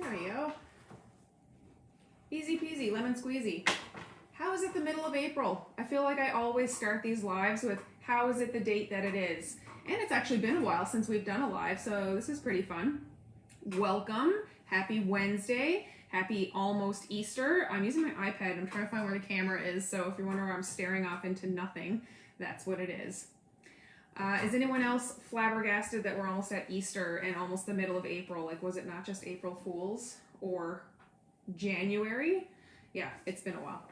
There we go. Easy peasy, lemon squeezy. How is it the middle of April? I feel like I always start these lives with how is it the date that it is? And it's actually been a while since we've done a live, so this is pretty fun. Welcome. Happy Wednesday. Happy almost Easter. I'm using my iPad. I'm trying to find where the camera is, so if you're wondering where I'm staring off into nothing, that's what it is. Is anyone else flabbergasted that we're almost at Easter and almost the middle of April? Like, was it not just April Fools or January? Yeah, it's been a while.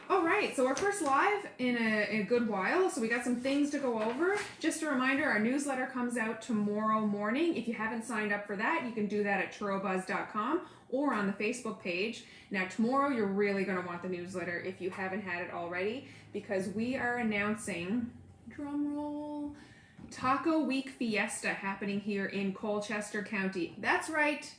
All right, so our first live in a good while, so we got some things to go over. Just a reminder, our newsletter comes out tomorrow morning. If you haven't signed up for that, you can do that at churrobuzz.com or on the Facebook page. Now, tomorrow you're really going to want the newsletter if you haven't had it already, because we are announcing, drum roll, Taco Week Fiesta happening here in Colchester County. That's right.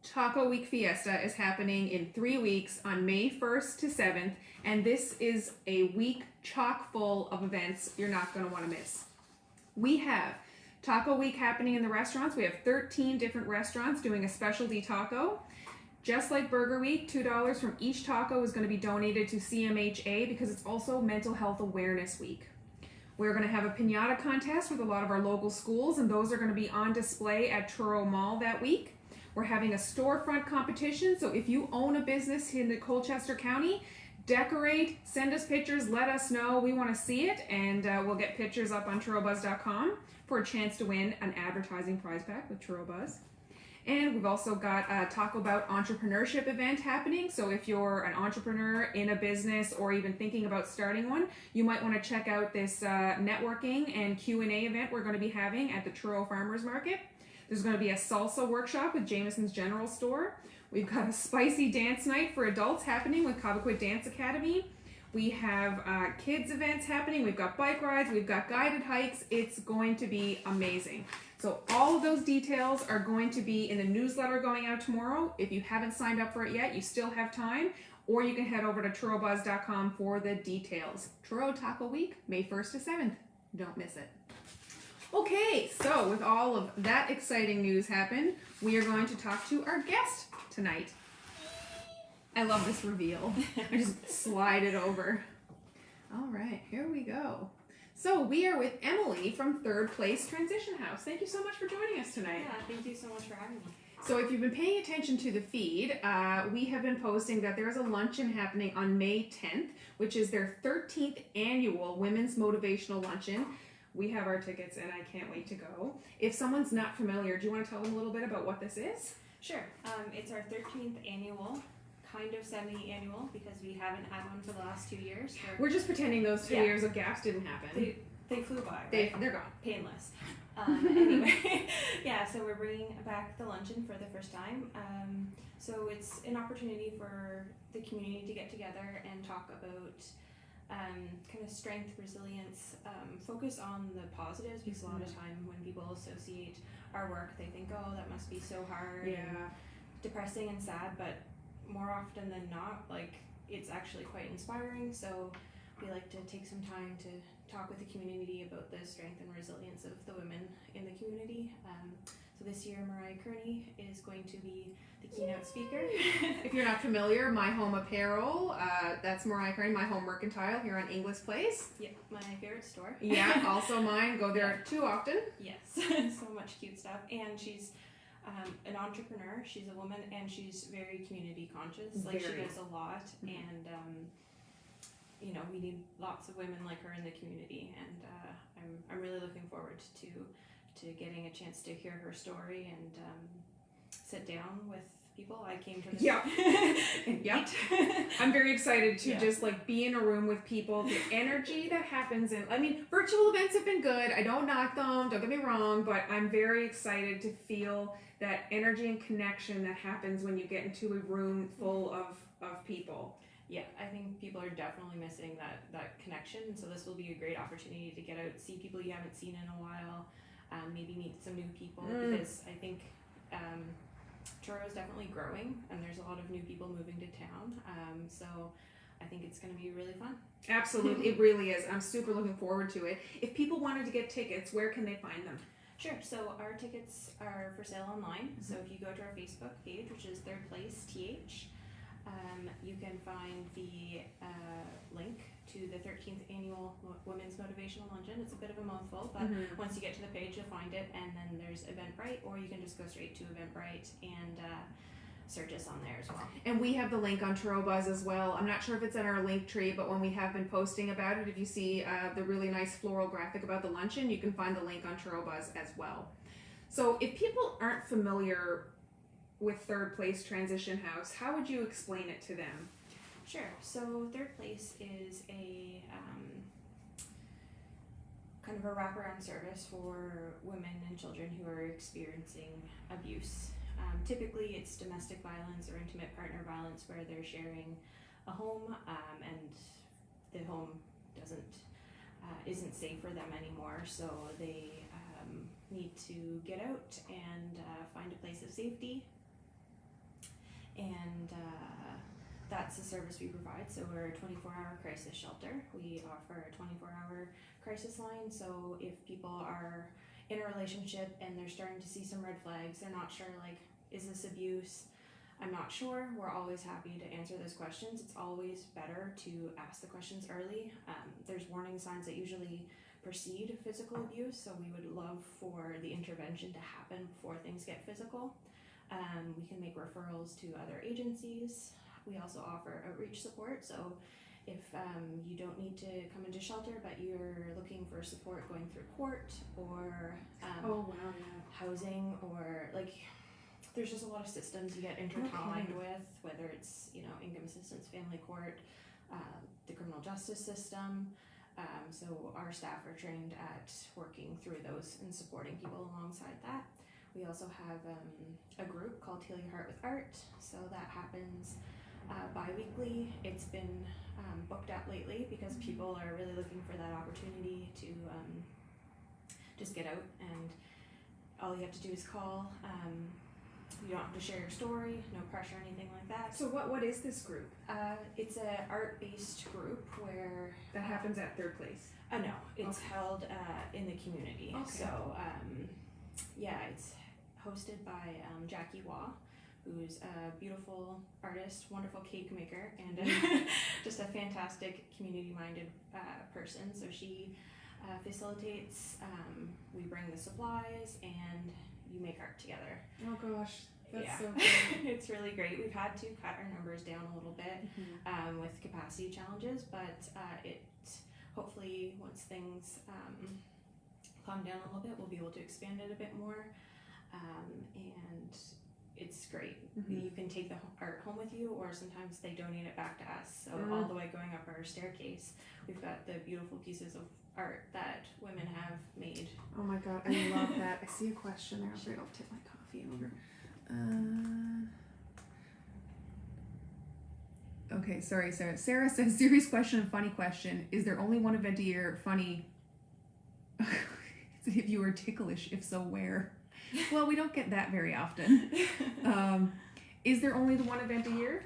Taco Week Fiesta is happening in 3 weeks on May 1st to 7th, and this is a week chock full of events you're not going to want to miss. We have Taco Week happening in the restaurants. We have 13 different restaurants doing a specialty taco. Just like Burger Week, $2 from each taco is going to be donated to CMHA because it's also Mental Health Awareness Week. We're going to have a piñata contest with a lot of our local schools, and those are going to be on display at Truro Mall that week. We're having a storefront competition, so if you own a business in the Colchester County, decorate, send us pictures, let us know. We want to see it, and we'll get pictures up on churrobuzz.com for a chance to win an advertising prize pack with ChurroBuzz. And we've also got a Taco Bout entrepreneurship event happening. So if you're an entrepreneur in a business or even thinking about starting one, you might want to check out this networking and Q&A event we're going to be having at the Truro Farmers Market. There's going to be a salsa workshop with Jameson's General Store. We've got a spicy dance night for adults happening with Cobequid Dance Academy. We have kids events happening. We've got bike rides. We've got guided hikes. It's going to be amazing. So all of those details are going to be in the newsletter going out tomorrow. If you haven't signed up for it yet, you still have time, or you can head over to churrobuzz.com for the details. Truro Taco Week, May 1st to 7th. Don't miss it. Okay, so with all of that exciting news happen, we are going to talk to our guest tonight. I love this reveal. I just slide it over. All right, here we go. So we are with Emily from Third Place Transition House. Thank you so much for joining us tonight. Yeah, thank you so much for having me. So if you've been paying attention to the feed, we have been posting that there's a luncheon happening on May 10th, which is their 13th annual Women's Motivational Luncheon. We have our tickets and I can't wait to go. If someone's not familiar, do you want to tell them a little bit about what this is? Sure. It's our 13th annual, kind of semi-annual, because we haven't had one for the last 2 years. We're just pretending those 2 years of gaps didn't happen. They flew by. They're gone. Painless. Anyway, yeah, so we're bringing back the luncheon for the first time. So it's an opportunity for the community to get together and talk about kind of strength, resilience, focus on the positives, because a lot of time when people associate our work, they think, oh, that must be so hard and depressing and sad, but more often than not, like, it's actually quite inspiring. So we like to take some time to talk with the community about the strength and resilience of the women in the community. So this year, Mariah Kearney is going to be the keynote speaker. If you're not familiar, My Home Apparel, that's Mariah Kearney, My Home Mercantile here on Inglis Place. Yeah, my favorite store. Yeah, also mine. Go there too often. Yes, so much cute stuff. And she's an entrepreneur, she's a woman, and she's very community conscious. Like, she does a lot, and you know, we need lots of women like her in the community, and I'm really looking forward to getting a chance to hear her story and sit down with people. I came to this. Yep. I'm very excited to just like be in a room with people. The energy that happens I mean, virtual events have been good. I don't knock them, don't get me wrong, but I'm very excited to feel that energy and connection that happens when you get into a room full of people. Yeah, I think people are definitely missing that connection. So this will be a great opportunity to get out, see people you haven't seen in a while, maybe meet some new people, because I think Truro is definitely growing and there's a lot of new people moving to town. So I think it's going to be really fun. Absolutely, it really is. I'm super looking forward to it. If people wanted to get tickets, where can they find them? Sure. So our tickets are for sale online. So if you go to our Facebook page, which is Third Place TH, you can find the link to the 13th annual Women's Motivational Luncheon. It's a bit of a mouthful, but once you get to the page, you'll find it. And then there's Eventbrite, or you can just go straight to Eventbrite and search us on there as well. And we have the link on Turobuzz as well. I'm not sure if it's in our link tree, but when we have been posting about it, if you see the really nice floral graphic about the luncheon, you can find the link on Turobuzz as well. So if people aren't familiar with Third Place Transition House, how would you explain it to them? Sure. So Third Place is a kind of a wraparound service for women and children who are experiencing abuse. Typically, it's domestic violence or intimate partner violence where they're sharing a home, and the home isn't safe for them anymore. So they need to get out and find a place of safety. And that's the service we provide. So we're a 24-hour crisis shelter. We offer a 24-hour crisis line. So if people are in a relationship and they're starting to see some red flags, they're not sure, like, is this abuse? I'm not sure. We're always happy to answer those questions. It's always better to ask the questions early. There's warning signs that usually precede physical abuse, so we would love for the intervention to happen before things get physical. We can make referrals to other agencies. We also offer outreach support, so if you don't need to come into shelter but you're looking for support going through court or housing, or like there's just a lot of systems you get intertwined with, whether it's income assistance, family court, the criminal justice system. So our staff are trained at working through those and supporting people alongside that. We also have a group called Heal Your Heart with Art, so that happens bi-weekly. It's been booked up lately because people are really looking for that opportunity to just get out, and all you have to do is call. You don't have to share your story, no pressure, anything like that. So what is this group? It's an art-based group where... That happens at Third Place? No, it's held in the community. Okay. So, it's hosted by Jackie Waugh, who's a beautiful artist, wonderful cake maker, and just a fantastic community-minded person. So she facilitates, we bring the supplies, and you make art together. Oh gosh, that's so good. It's really great. We've had to cut our numbers down a little bit with capacity challenges, but it hopefully once things calm down a little bit, we'll be able to expand it a bit more, and it's great. You can take the art home with you, or sometimes they donate it back to us. So all the way going up our staircase, we've got the beautiful pieces of art that women have made. Oh my god, I love that. I see a question there. I'll tip my coffee over. Okay, sorry, Sarah. Sarah says, serious question and funny question. Is there only one event a year? Funny. If you were ticklish, if so, where? Well, we don't get that very often. Is there only the one event a year?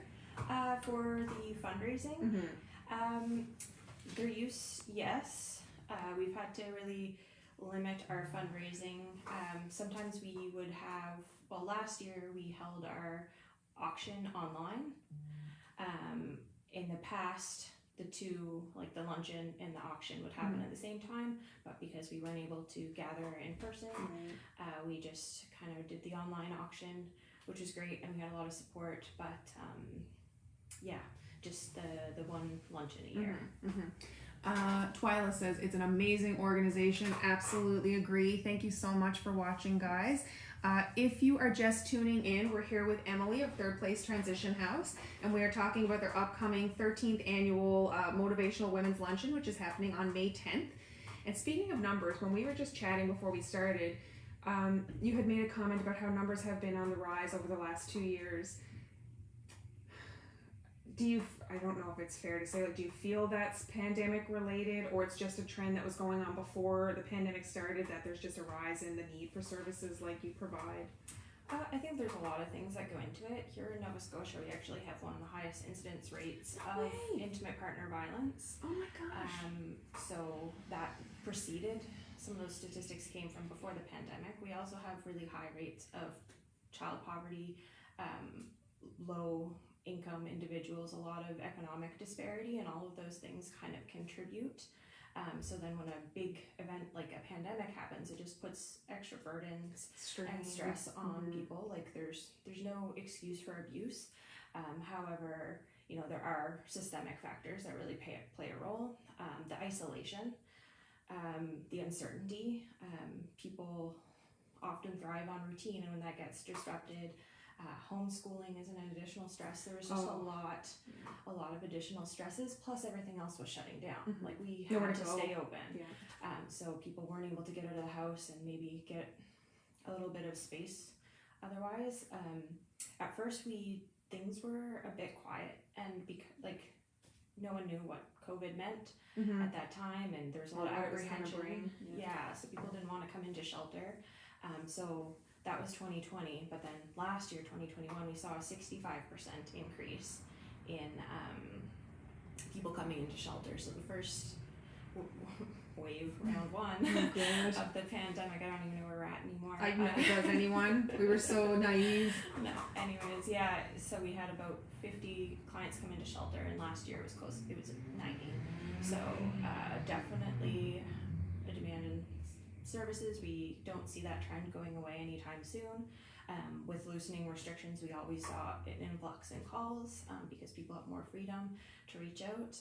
For the fundraising, their use, yes. We've had to really limit our fundraising. Sometimes we would have, last year we held our auction online. In the past, the two, like the luncheon and the auction, would happen at the same time, but because we weren't able to gather in person, we just kind of did the online auction, which was great, and we had a lot of support, but just the one luncheon a year. Twyla says, it's an amazing organization. Absolutely agree. Thank you so much for watching, guys. If you are just tuning in, we're here with Emily of Third Place Transition House, and we are talking about their upcoming 13th annual Motivational Women's Luncheon, which is happening on May 10th. And speaking of numbers, when we were just chatting before we started, you had made a comment about how numbers have been on the rise over the last 2 years. I don't know if it's fair to say, do you feel that's pandemic related, or it's just a trend that was going on before the pandemic started, that there's just a rise in the need for services like you provide? I think there's a lot of things that go into it. Here in Nova Scotia, we actually have one of the highest incidence rates of intimate partner violence. Oh my gosh. So that preceded some of those statistics came from before the pandemic. We also have really high rates of child poverty, low income individuals, a lot of economic disparity, and all of those things kind of contribute. So then when a big event like a pandemic happens, it just puts extra burdens and stress on people. Like there's no excuse for abuse. However, you know, there are systemic factors that really play a role. The isolation, the uncertainty. People often thrive on routine, and when that gets disrupted, homeschooling is an additional stress. There was just a lot of additional stresses, plus everything else was shutting down. Like we had to stay open. So people weren't able to get out of the house and maybe get a little bit of space otherwise. At first things were a bit quiet, and like no one knew what COVID meant at that time, and there was a lot of apprehension. So people didn't want to come into shelter. So that was 2020, but then last year, 2021, we saw a 65% increase in people coming into shelter. So the first wave, round one of the pandemic, I don't even know where we're at anymore. Does anyone? We were so naive. No, anyways, so we had about 50 clients come into shelter, and last year it was 90. So definitely a demand in services. We don't see that trend going away anytime soon. With loosening restrictions, we always saw an influx in calls because people have more freedom to reach out.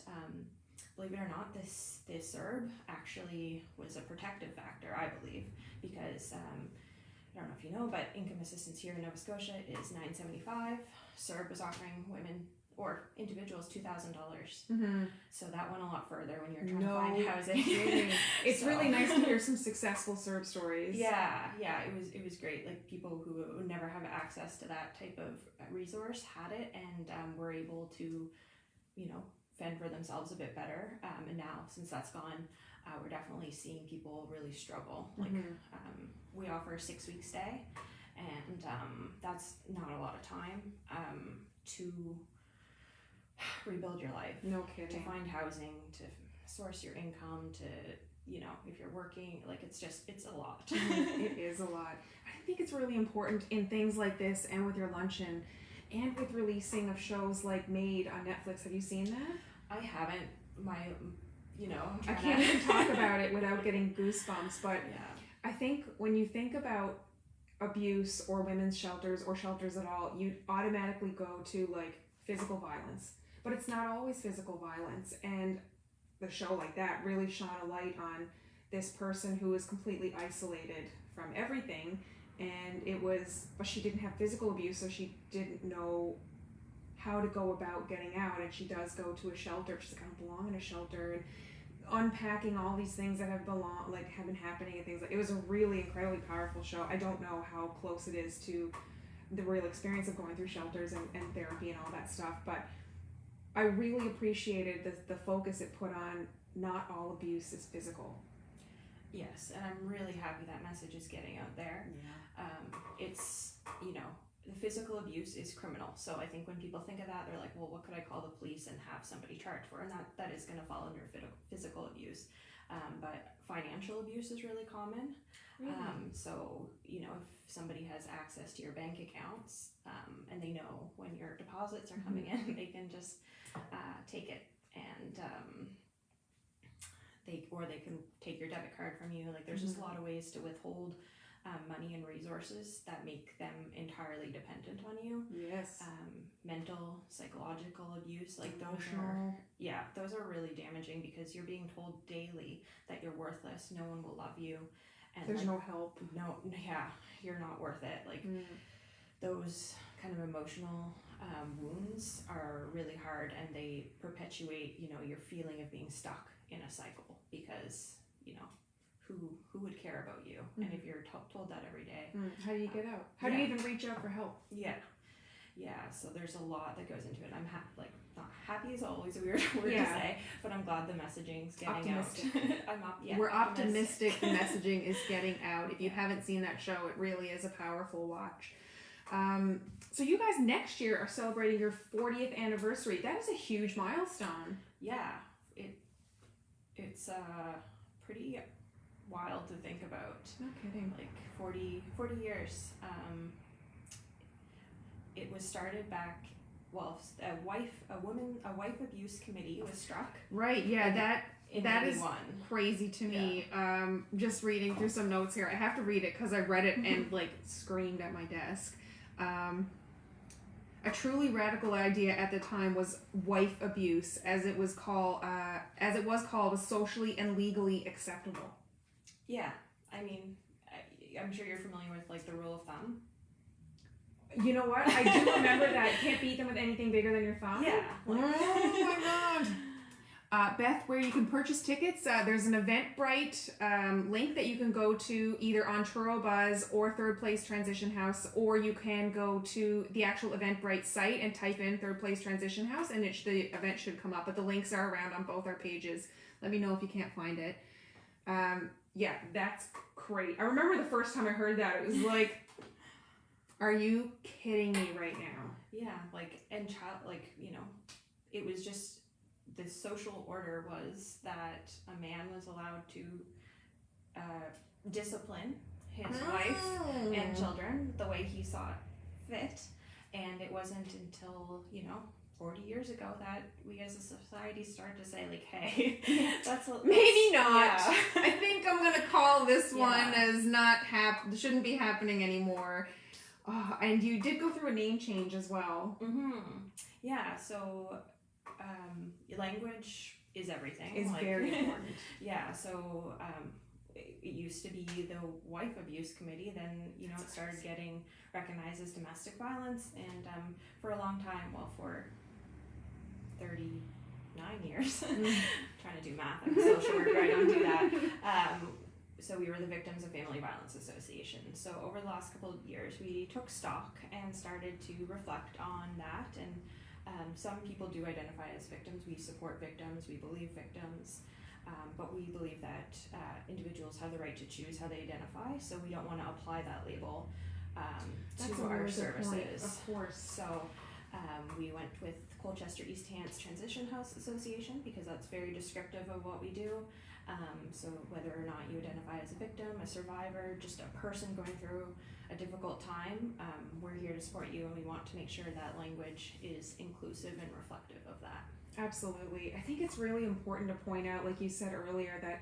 Believe it or not, this CERB actually was a protective factor, I believe, because I don't know if you know, but income assistance here in Nova Scotia is $9.75. CERB was offering women or individuals $2,000. So that went a lot further when you're trying to find housing. It's really nice to hear some successful CERB stories. It was great. Like people who would never have access to that type of resource had it, and were able to, you know, fend for themselves a bit better. And now since that's gone, we're definitely seeing people really struggle. Like we offer a 6-week stay, and that's not a lot of time to rebuild your life. No kidding. To find housing, to source your income, to, you know, if you're working, like it's a lot. It is a lot. I think it's really important in things like this, and with your luncheon, and with releasing of shows like Made on Netflix. Have you seen that? I haven't. I can't even talk about it without getting goosebumps, but I think when you think about abuse or women's shelters or shelters at all, you automatically go to like physical violence. But it's not always physical violence, and the show like that really shone a light on this person who was completely isolated from everything, but she didn't have physical abuse, so she didn't know how to go about getting out, and she does go to a shelter. She's like, I don't belong in a shelter, and unpacking all these things that have been happening and things like. It was a really incredibly powerful show. I don't know how close it is to the real experience of going through shelters and therapy and all that stuff, but I really appreciated the focus it put on not all abuse is physical. Yes, and I'm really happy that message is getting out there. It's, you know, the physical abuse is criminal. So I think when people think of that, they're like, well, what could I call the police and have somebody charged for? And that is going to fall under physical abuse. But financial abuse is really common. So, you know, if somebody has access to your bank accounts and they know when your deposits are coming in, they can just take it, and they can take your debit card from you. Like there's just a lot of ways to withhold money and resources that make them entirely dependent on you. Yes. Mental, psychological abuse, like those are really damaging, because you're being told daily that you're worthless, no one will love you, and there's no help. You're not worth it. Like those kind of emotional wounds are really hard, and they perpetuate, you know, your feeling of being stuck in a cycle, because, you know, who would care about you? And if you're told that every day, how do you get out? How do you even reach out for help? So there's a lot that goes into it. I'm not happy is always a weird word to say, but I'm glad the messaging's getting out. We're optimistic the messaging is getting out. If you haven't seen that show, it really is a powerful watch. So you guys next year are celebrating your 40th anniversary. That is a huge milestone. It's pretty wild to think about. No kidding. Like 40 years. It was started back. Well, a wife abuse committee was struck. Right. Yeah. That is 81. crazy to me. Just reading through some notes here. I have to read it because I read it and like screamed at my desk. A truly radical idea at the time was wife abuse, as it was called, was socially and legally acceptable. Yeah, I mean, I'm sure you're familiar with like the rule of thumb. You know what? I do remember that. Can't beat them with anything bigger than your thumb. Yeah. Oh my god. Beth, where you can purchase tickets, there's an Eventbrite link that you can go to either on Truro Buzz or Third Place Transition House, or you can go to the actual Eventbrite site and type in Third Place Transition House, and the event should come up. But the links are around on both our pages. Let me know if you can't find it. Yeah, that's great. I remember the first time I heard that, it was like, are you kidding me right now? Yeah, it was just, the social order was that a man was allowed to discipline his wife and children the way he saw fit, and it wasn't until 40 years ago that we as a society started to say like, hey, maybe not. Yeah. I think I'm gonna call this one as shouldn't be happening anymore. Oh, and you did go through a name change as well. Yeah, so language is everything. It's very important. Yeah, so it used to be the wife abuse committee, then it started getting recognized as domestic violence, and for a long time, for 39 years, trying to do math, I'm a social worker, I don't do that. So we were the Victims of Family Violence Association. So over the last couple of years, we took stock and started to reflect on that. And some people do identify as victims. We support victims. We believe victims. But we believe that individuals have the right to choose how they identify. So we don't want to apply that label to our services. Of course. So we went with Colchester East Hants Transition House Association because that's very descriptive of what we do. So whether or not you identify as a victim, a survivor, just a person going through a difficult time, we're here to support you, and we want to make sure that language is inclusive and reflective of that. Absolutely. I think it's really important to point out, like you said earlier, that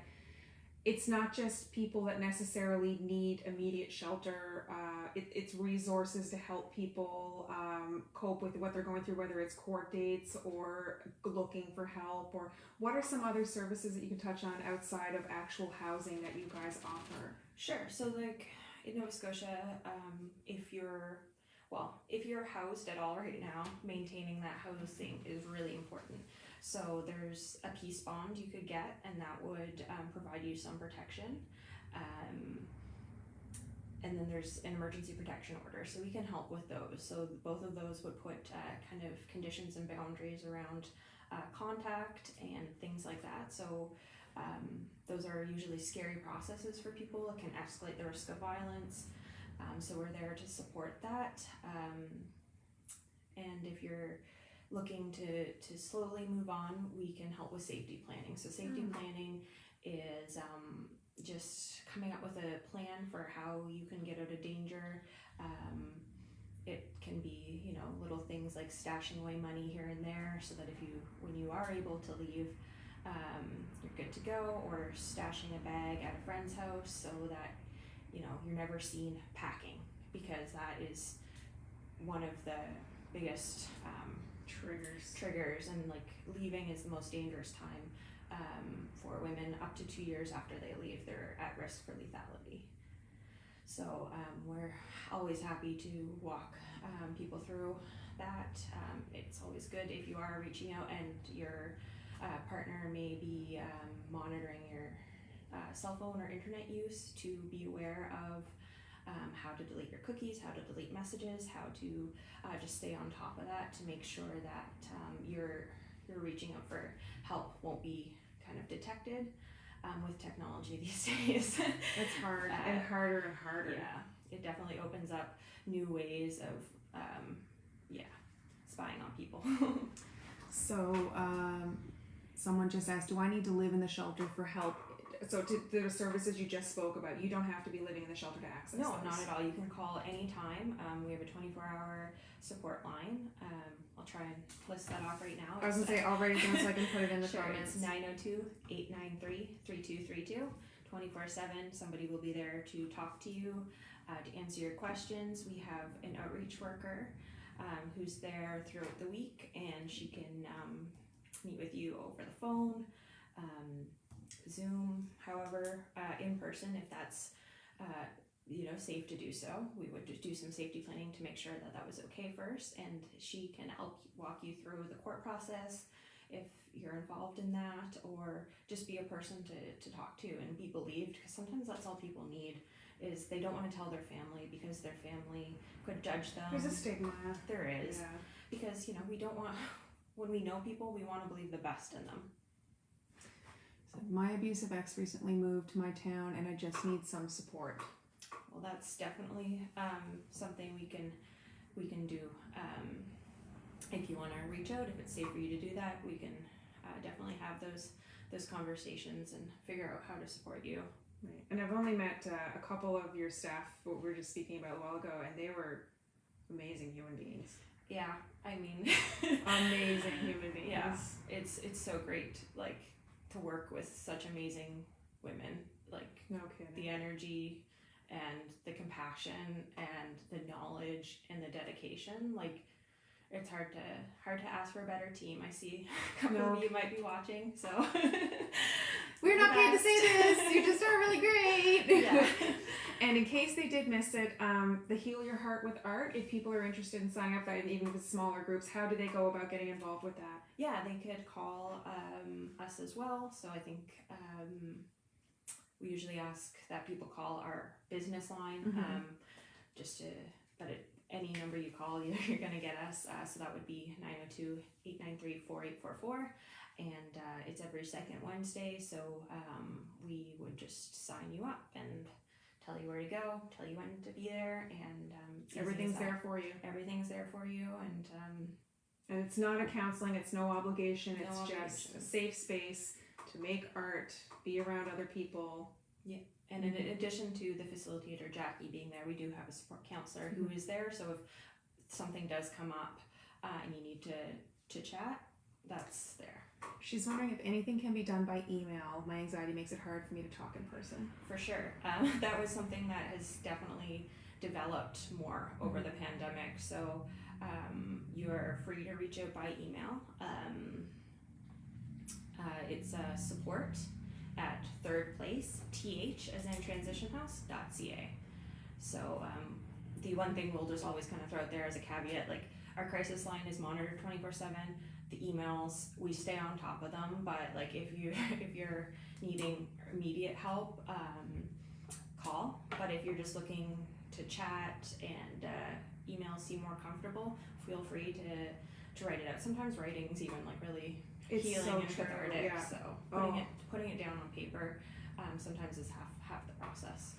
it's not just people that necessarily need immediate shelter. It's resources to help people cope with what they're going through, whether it's court dates or looking for help, or what are some other services that you can touch on outside of actual housing that you guys offer? Sure. So like in Nova Scotia, if you're housed at all right now, maintaining that housing is really important. So there's a peace bond you could get, and that would provide you some protection. And then there's an emergency protection order, so we can help with those. So both of those would put kind of conditions and boundaries around contact and things like that. So those are usually scary processes for people. It can escalate the risk of violence. So we're there to support that. And if you're looking to slowly move on, we can help with safety planning. So safety planning is just coming up with a plan for how you can get out of danger. It can be, little things like stashing away money here and there so that when you are able to leave, you're good to go, or stashing a bag at a friend's house so that, you're never seen packing, because that is one of the biggest triggers, and like leaving is the most dangerous time for women. Up to 2 years after they leave, they're at risk for lethality. So we're always happy to walk people through that. It's always good if you are reaching out and your partner may be monitoring your cell phone or internet use, to be aware of how to delete your cookies, how to delete messages, how to just stay on top of that to make sure that you're reaching out for help won't be kind of detected with technology these days. It's hard and harder and harder. Yeah, it definitely opens up new ways of spying on people. So someone just asked, do I need to live in the shelter for help? So to the services you just spoke about, you don't have to be living in the shelter to access No, those. not at all. You can call anytime. We have a 24-hour support line. I'll try and list that off right now. I was going to say, I'll write it down so I can put it in the Sure, comments. it's 902-893-3232. 24/7. Somebody will be there to talk to you, to answer your questions. We have an outreach worker who's there throughout the week, and she can meet with you over the phone, Zoom, however, in person if that's safe to do so. We would just do some safety planning to make sure that that was okay first, and she can help walk you through the court process if you're involved in that, or just be a person to talk to and be believed, because sometimes that's all people need, is they don't want to tell their family because their family could judge them. There's a stigma. There is. Yeah. Because we don't want, when we know people, we want to believe the best in them. So my abusive ex recently moved to my town and I just need some support. Well, that's definitely something we can do. If you want to reach out, if it's safe for you to do that, we can definitely have those conversations and figure out how to support you. Right. And I've only met a couple of your staff, what we were just speaking about a while ago, and they were amazing human beings. Yeah, I mean, amazing human beings. Yeah, it's so great, like, to work with such amazing women. Like, no kidding. The energy and the compassion and the knowledge and the dedication, like, it's hard to ask for a better team. I see a couple of you might be watching, so we're not paid to say this. You just are really great. Yeah. And in case they did miss it, the Heal Your Heart with Art, if people are interested in signing up, even with smaller groups, how do they go about getting involved with that? Yeah, they could call us as well. So I think we usually ask that people call our business line, any number you call, you're going to get us. So that would be 902-893-4844. And it's every second Wednesday. So we would just sign you up and tell you where to go, tell you when to be there. And everything's there for you. Everything's there for you. And it's not a counseling, it's no obligation. It's just a safe space to make art, be around other people. Yeah. And in addition to the facilitator, Jackie, being there, we do have a support counselor who is there. So if something does come up and you need to chat, that's there. She's wondering if anything can be done by email. My anxiety makes it hard for me to talk in person. For sure. That was something that has definitely developed more over the pandemic. So you're free to reach out by email. It's support at third place, th as in transitionhouse.ca. So the one thing we'll just always kind of throw out there as a caveat, like, our crisis line is monitored 24/7. The emails, we stay on top of them, but like if you're needing immediate help, call. But if you're just looking to chat and emails seem more comfortable, feel free to write it out. Sometimes writing's even like really healing so and cathartic. Yeah. So putting it down on paper sometimes is half the process.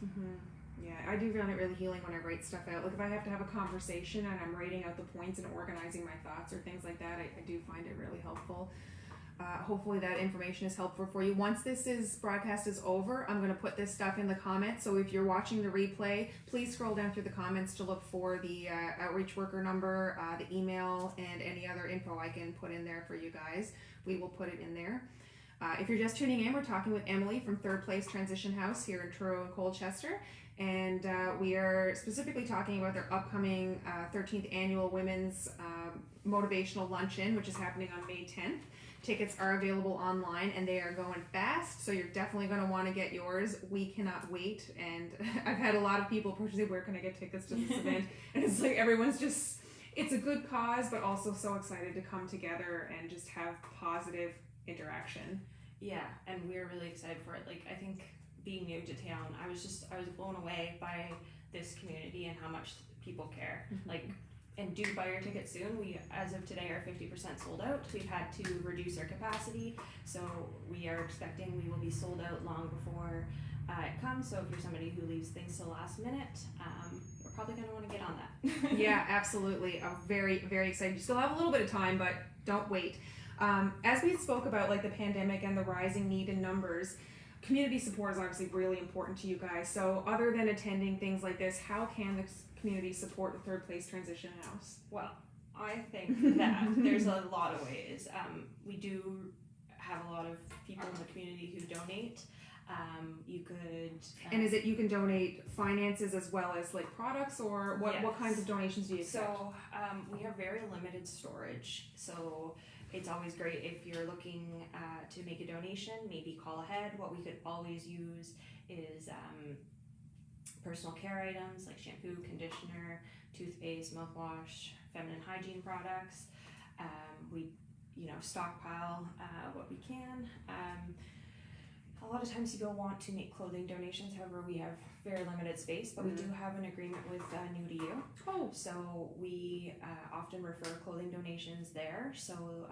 Yeah, I do find it really healing when I write stuff out. Like if I have to have a conversation and I'm writing out the points and organizing my thoughts or things like that, I do find it really helpful. Hopefully that information is helpful for you. Once this broadcast is over, I'm going to put this stuff in the comments. So if you're watching the replay, please scroll down through the comments to look for the outreach worker number, the email, and any other info I can put in there for you guys. We will put it in there. If you're just tuning in, we're talking with Emily from Third Place Transition House here in Truro and Colchester. And we are specifically talking about their upcoming 13th annual Women's Motivational Luncheon, which is happening on May 10th. Tickets are available online and they are going fast, so you're definitely going to want to get yours. We cannot wait, and I've had a lot of people approach me, where can I get tickets to this event? And it's like everyone's just, it's a good cause, but also so excited to come together and just have positive interaction. Yeah, and we're really excited for it. Like, I think being new to town, I was blown away by this community and how much people care. Like, and do buy your tickets soon. We, as of today, are 50% sold out. We've had to reduce our capacity, so we are expecting we will be sold out long before it comes. So if you're somebody who leaves things to the last minute, you're probably going to want to get on that. Yeah, absolutely. I'm very, very excited. You still have a little bit of time, but don't wait. As we spoke about, like, the pandemic and the rising need in numbers, community support is obviously really important to you guys. So other than attending things like this, how can the community support the Third Place Transition House? Well, I think that there's a lot of ways. We do have a lot of people in the community who donate. You could. And is it you can donate finances as well as like products, or what? Yes. What kinds of donations do you accept? So we have very limited storage. So it's always great if you're looking to make a donation. Maybe call ahead. What we could always use is personal care items like shampoo, conditioner, toothpaste, mouthwash, feminine hygiene products. We, stockpile what we can. A lot of times people want to make clothing donations, however we have very limited space, but we do have an agreement with New to You. Oh. So we often refer clothing donations there, so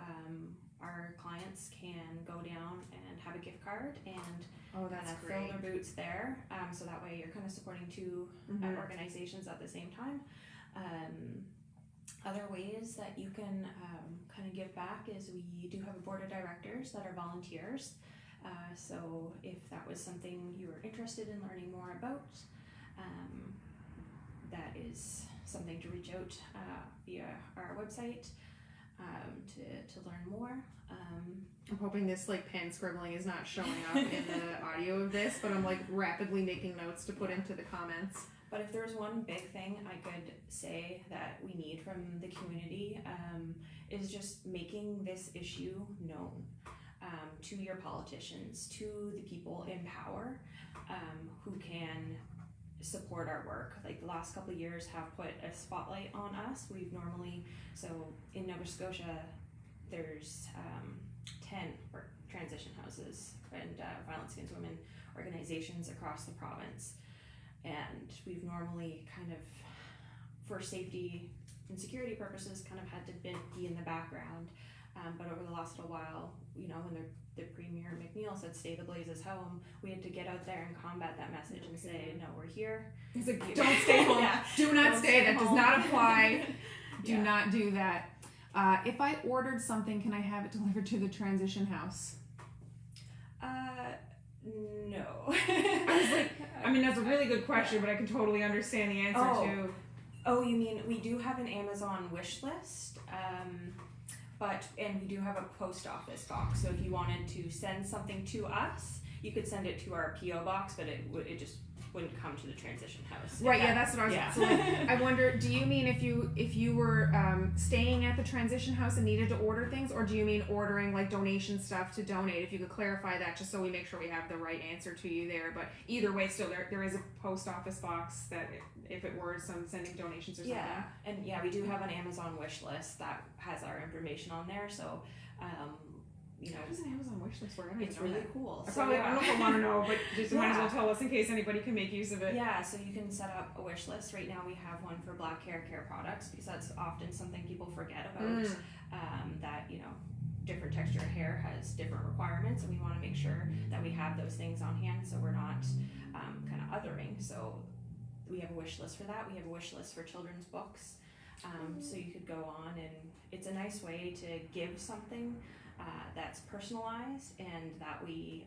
our clients can go down and have a gift card and Oh, that's fill great. their boots there, so that way you're kind of supporting two organizations at the same time. Other ways that you can kind of give back is we do have a board of directors that are volunteers. So if that was something you were interested in learning more about, that is something to reach out via our website to learn more. I'm hoping this like pen scribbling is not showing up in the audio of this, but I'm like rapidly making notes to put into the comments. But if there's one big thing I could say that we need from the community, is just making this issue known. To your politicians, to the people in power, who can support our work. Like the last couple of years have put a spotlight on us. So in Nova Scotia, there's 10 transition houses and violence against women organizations across the province. And we've normally kind of, for safety and security purposes, kind of had to be in the background. But over the last little while, when the Premier McNeil said "Stay the Blazes home," we had to get out there and combat that message and say, "No, we're here." He's like, "Don't stay home. Yeah. Do not Don't stay. That home. does not apply. Do Yeah. not do that." If I ordered something, can I have it delivered to the transition house? No. I was like, that's a really good question, but I can totally understand the answer too. Oh, you mean we do have an Amazon wish list, and we do have a post office box. So if you wanted to send something to us, you could send it to our PO box, but it just wouldn't come to the transition house. Right, that's what I was. Yeah. So like, I wonder, do you mean if you were staying at the transition house and needed to order things, or do you mean ordering like donation stuff to donate? If you could clarify that, just so we make sure we have the right answer to you there. But either way, still there is a post office box that if it were some sending donations or something. Yeah, and we do have an Amazon wish list that has our information on there. So, How does an Amazon wish list work? I don't it's even know really that. cool. I So, don't know if I want to know, but just might as Yeah. well tell us in case anybody can make use of it. Yeah, so you can set up a wish list. Right now we have one for black hair care products because that's often something people forget about. That different texture of hair has different requirements, and we want to make sure that we have those things on hand so we're not kind of othering. So we have a wish list for that. We have a wish list for children's books. So you could go on, and it's a nice way to give something that's personalized and that we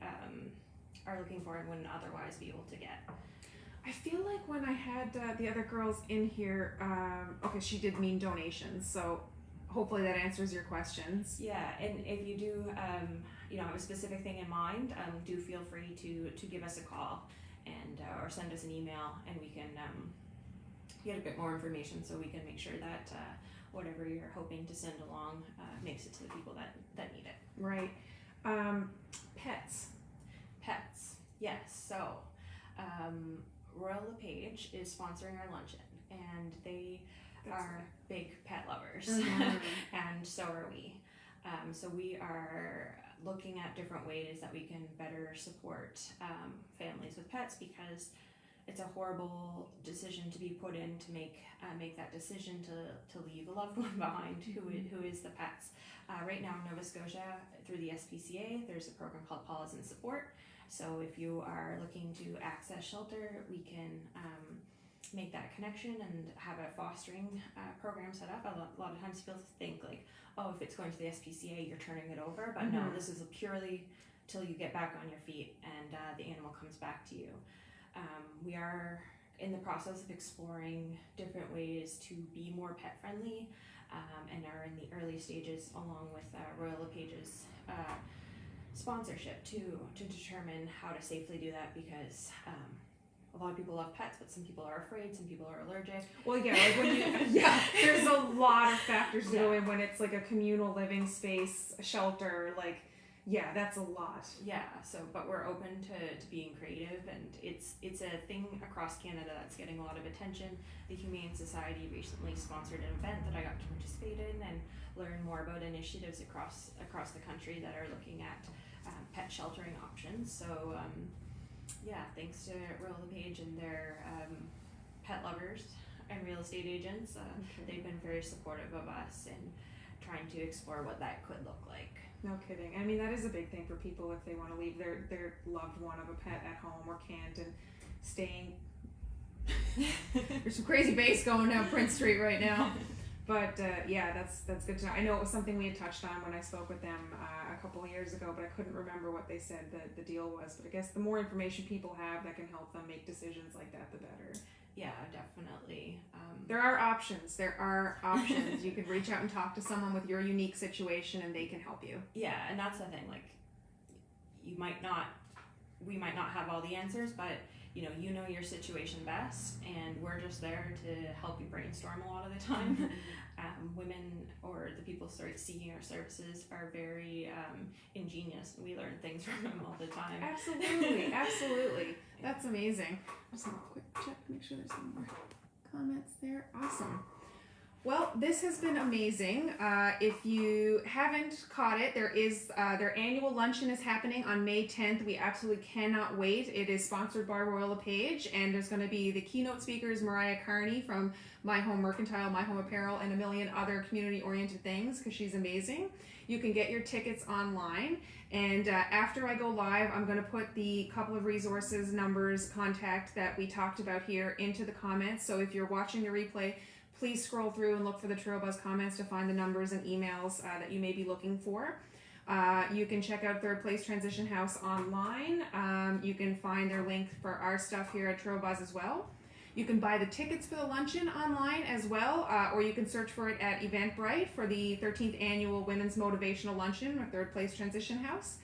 are looking for and wouldn't otherwise be able to get. I feel like when I had the other girls in here, she did mean donations, so hopefully that answers your questions. Yeah, and if you do, have a specific thing in mind, do feel free to give us a call and or send us an email, and we can get a bit more information so we can make sure that whatever you're hoping to send along makes it to the people that need it. Right. Pets. Yes. So Royal LePage is sponsoring our luncheon, and they are big pet lovers, and so are we. So we are looking at different ways that we can better support families with pets, because it's a horrible decision to be put in to make that decision to leave a loved one behind who is the pets. Right now in Nova Scotia, through the SPCA, there's a program called Paws in Support. So if you are looking to access shelter, we can make that connection and have a fostering program set up. A lot of times people think like, oh, if it's going to the SPCA, you're turning it over. But no, this is purely till you get back on your feet and the animal comes back to you. We are in the process of exploring different ways to be more pet friendly, and are in the early stages along with Royal LePage's sponsorship to determine how to safely do that, because a lot of people love pets, but some people are afraid, some people are allergic. Well, yeah, like when you, there's a lot of factors to go in when it's like a communal living space, a shelter, like, yeah, that's a lot. Yeah, so, but we're open to being creative, and it's a thing across Canada that's getting a lot of attention. The Humane Society recently sponsored an event that I got to participate in and learn more about initiatives across the country that are looking at pet sheltering options. So, thanks to Royal LePage and their pet lovers and real estate agents, they've been very supportive of us in trying to explore what that could look like. No kidding. I mean, that is a big thing for people if they want to leave their loved one of a pet at home or can't, and staying. There's some crazy bass going down Prince Street right now. But that's good to know. I know it was something we had touched on when I spoke with them a couple of years ago, but I couldn't remember what they said the deal was. But I guess the more information people have that can help them make decisions like that, the better. Yeah, definitely. There are options. You can reach out and talk to someone with your unique situation, and they can help you. Yeah, and that's the thing. Like, we might not have all the answers, but you know your situation best, and we're just there to help you brainstorm a lot of the time. Women or the people seeking our services are very ingenious, and we learn things from them all the time. Absolutely. That's amazing. Just a quick check, make sure there's some more comments there. Awesome. Well, this has been amazing. If you haven't caught it, there is their annual luncheon is happening on May 10th. We absolutely cannot wait. It is sponsored by Royal LePage, and there's going to be the keynote speakers, Mariah Carney from My Home Mercantile, My Home Apparel, and a million other community-oriented things, because she's amazing. You can get your tickets online, and after I go live, I'm going to put the couple of resources, numbers, contact that we talked about here into the comments. So if you're watching the replay, please scroll through and look for the Trail Buzz comments to find the numbers and emails that you may be looking for. You can check out Third Place Transition House online. You can find their link for our stuff here at Trail Buzz as well. You can buy the tickets for the luncheon online as well, or you can search for it at Eventbrite for the 13th Annual Women's Motivational Luncheon at Third Place Transition House.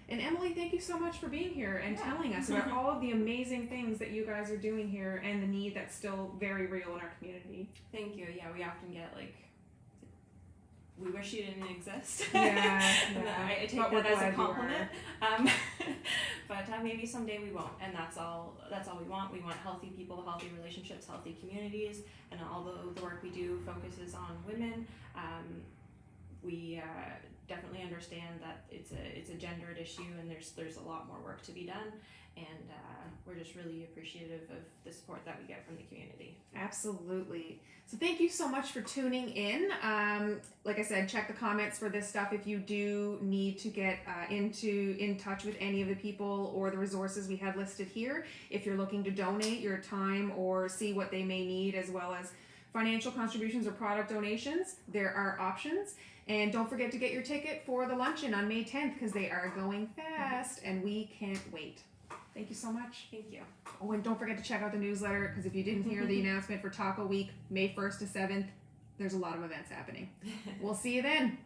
And Emily, thank you so much for being here and telling us about all of the amazing things that you guys are doing here and the need that's still very real in our community. Thank you. Yeah, we often get we wish you didn't exist. Yeah. I take that as a compliment. But maybe someday we won't, and that's all we want. We want healthy people, healthy relationships, healthy communities, and although the work we do focuses on women, we definitely understand that it's a gendered issue, and there's a lot more work to be done, and we're just really appreciative of the support that we get from the community. Absolutely. So thank you so much for tuning in. Like I said, check the comments for this stuff if you do need to get in touch with any of the people or the resources we have listed here. If you're looking to donate your time or see what they may need, as well as financial contributions or product donations, there are options. And don't forget to get your ticket for the luncheon on May 10th, because they are going fast and we can't wait. Thank you so much. Thank you. Oh, and don't forget to check out the newsletter, because if you didn't hear the announcement for Taco Week, May 1st to 7th, there's a lot of events happening. We'll see you then.